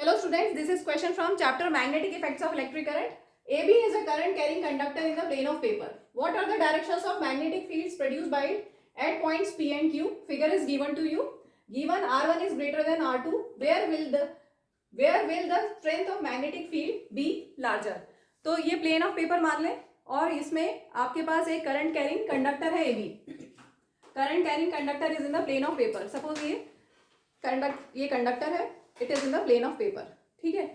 Hello students, this is question from chapter Magnetic Effects of Electric Current. AB is a current carrying conductor in the plane of paper. What are the directions of magnetic fields produced by it at points P and Q? Figure is given to you. Given R1 is greater than R2, where will the strength of magnetic field be larger? तो ये plane of paper मान लें और इसमें आपके पास एक current carrying conductor है AB. Current carrying conductor is in the plane of paper. Suppose ये कंडक्टर है, it is in the plane of paper. ठीक है,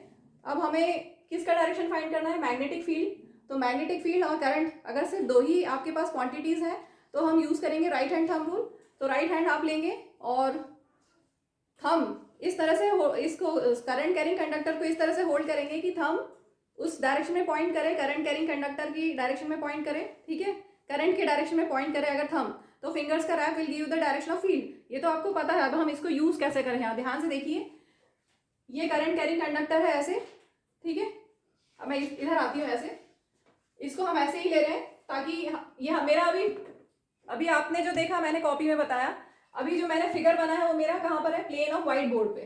अब हमें किसका डायरेक्शन फाइंड करना है? Magnetic field. तो मैग्नेटिक फील्ड और करंट अगर सिर्फ दो ही आपके पास क्वांटिटीज हैं तो हम यूज करेंगे राइट हैंड थंब रूल. तो राइट हैंड आप लेंगे और थंब इस तरह से इसको करंट कैरिंग कंडक्टर को इस तरह से होल्ड करेंगे कि थंब उस डायरेक्शन में पॉइंट करे, करंट कैरिंग कंडक्टर की डायरेक्शन में पॉइंट करे. ठीक है, करंट के डायरेक्शन में पॉइंट करे अगर थंब, तो फिंगर्स का wrap will give the direction of field. ये तो आपको पता है. अब हम इसको यूज कैसे करें? यहाँ ध्यान से देखिए, ये करंट कैरिंग कंडक्टर है ऐसे. ठीक है, अब मैं इधर आती हूँ ऐसे. इसको हम ऐसे ही ले रहे हैं ताकि ये मेरा अभी आपने जो देखा मैंने कॉपी में बताया. अभी जो मैंने फिगर बनाया है वो मेरा कहाँ पर है? प्लेन ऑफ व्हाइट बोर्ड पे.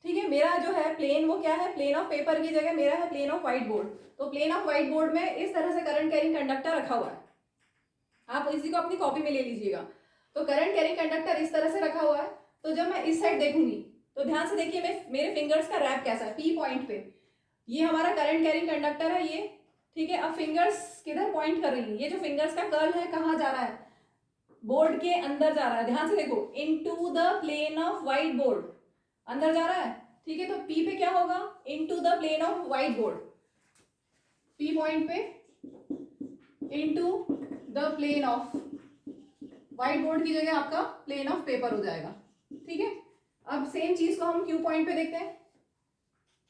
ठीक है, मेरा जो है प्लेन वो क्या है? प्लेन ऑफ पेपर की जगह मेरा है प्लेन ऑफ व्हाइट बोर्ड. तो प्लेन ऑफ व्हाइट बोर्ड में इस तरह से करंट कैरिंग कंडक्टर रखा हुआ है. आप इसी को अपनी कॉपी में ले लीजिएगा. तो करंट कैरिंग कंडक्टर इस तरह से रखा हुआ है. तो जब मैं इस साइड देखूंगी तो ध्यान से देखिए मेरे फिंगर्स का रैप कैसा है. पी पॉइंट पे ये हमारा करंट कैरिंग कंडक्टर है ये. ठीक है, अब फिंगर्स किधर पॉइंट कर रही है? ये जो फिंगर्स का कर्ल है कहाँ जा रहा है? बोर्ड के अंदर जा रहा है. ध्यान से देखो, into the plane of white board अंदर जा रहा है. ठीक है, तो पी पे क्या होगा? Into the plane of white board. P point पे into the plane of white board की जगह आपका प्लेन ऑफ पेपर हो जाएगा. ठीक है, अब सेम चीज को हम क्यू पॉइंट पे देखते हैं.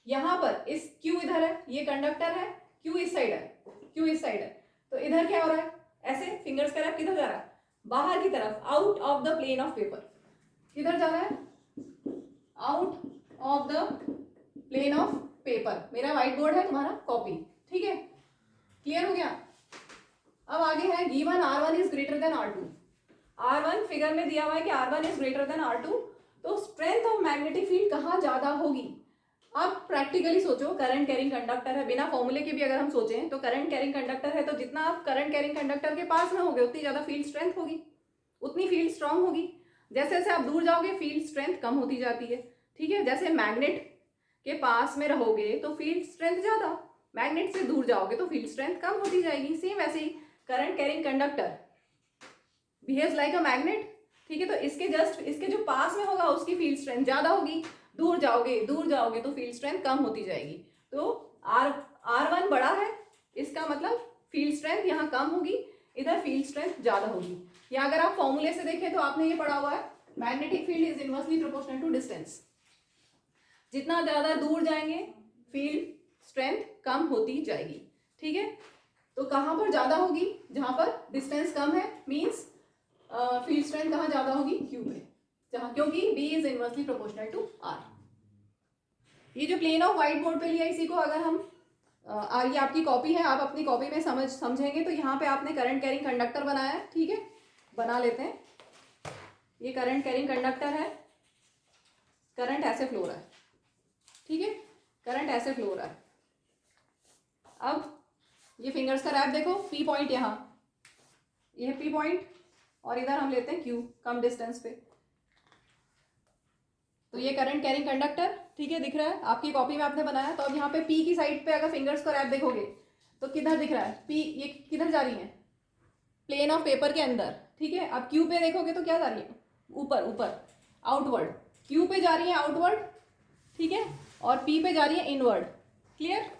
यहां पर इस क्यू इधर है, ये कंडक्टर है, क्यू इस साइड है, क्यू इस साइड है. तो इधर क्या हो रहा है? ऐसे फिंगर्स का रैप किधर जा रहा है? बाहर की तरफ, out of the plane of paper. किधर जा रहा है? Out of the plane of paper. मेरा व्हाइट बोर्ड है, तुम्हारा कॉपी. ठीक है, क्लियर हो गया? अब आगे है given R1 is greater than R2. R1 figure में दिया हुआ है कि R1 is greater than R2. तो स्ट्रेंथ ऑफ मैग्नेटिक फील्ड कहाँ ज्यादा होगी? अब प्रैक्टिकली सोचो, करंट कैरिंग कंडक्टर है, बिना फॉर्मूले के भी अगर हम सोचें तो करंट कैरिंग कंडक्टर है, तो जितना आप करंट कैरिंग कंडक्टर के पास में होगे उतनी ज्यादा फील्ड स्ट्रेंथ होगी, उतनी फील्ड स्ट्रांग होगी. जैसे जैसे आप दूर जाओगे फील्ड स्ट्रेंथ कम होती जाती है. ठीक है, जैसे मैग्नेट के पास में रहोगे तो फील्ड स्ट्रेंथ ज्यादा, मैग्नेट से दूर जाओगे तो फील्ड स्ट्रेंथ कम होती जाएगी. सेम वैसे ही current carrying conductor behaves like a magnet. ठीक है, तो इसके जो पास में होगा उसकी फील्ड स्ट्रेंथ ज्यादा होगी. दूर जाओगे तो फील्ड स्ट्रेंथ कम होती जाएगी. तो R1 बड़ा है, इसका मतलब फील्ड स्ट्रेंथ यहाँ कम होगी, इधर फील्ड स्ट्रेंथ ज्यादा होगी. या अगर आप फॉर्मूले से देखें तो आपने ये पढ़ा हुआ है, magnetic field is inversely proportional to distance. जितना ज्यादा दूर जाएंगे फील्ड स्ट्रेंथ कम होती जाएगी. ठीक है, तो कहाँ पर ज्यादा होगी? जहां पर डिस्टेंस कम है, मीन्स फील्ड स्ट्रेंथ कहाँ ज्यादा होगी? क्यू पे, जहां क्योंकि B is inversely proportional to R. ये जो प्लेन ऑफ व्हाइट बोर्ड पे लिया, इसी को अगर हम ये आपकी कॉपी है, आप अपनी कॉपी में समझेंगे तो यहाँ पे आपने करंट कैरिंग कंडक्टर बनाया है. ठीक है, बना लेते हैं. ये करंट कैरिंग कंडक्टर है, करंट ऐसे फ्लो रहा है. ठीक है, करंट ऐसे फ्लो रहा है. अब ये फिंगर्स का रैप देखो, पी पॉइंट यहाँ, ये पी पॉइंट, और इधर हम लेते हैं क्यू, कम डिस्टेंस पे. तो ये करंट कैरिंग कंडक्टर, ठीक है, दिख रहा है आपकी कॉपी में आपने बनाया. तो अब यहाँ पे पी की साइड पे अगर फिंगर्स को रैप देखोगे तो किधर दिख रहा है? पी ये किधर जा रही है? प्लेन ऑफ पेपर के अंदर. ठीक है, अब क्यू पे देखोगे तो क्या जा रही है? ऊपर आउटवर्ड. क्यू पे जा रही है आउटवर्ड. ठीक है, और पी पे जा रही है इनवर्ड. क्लियर?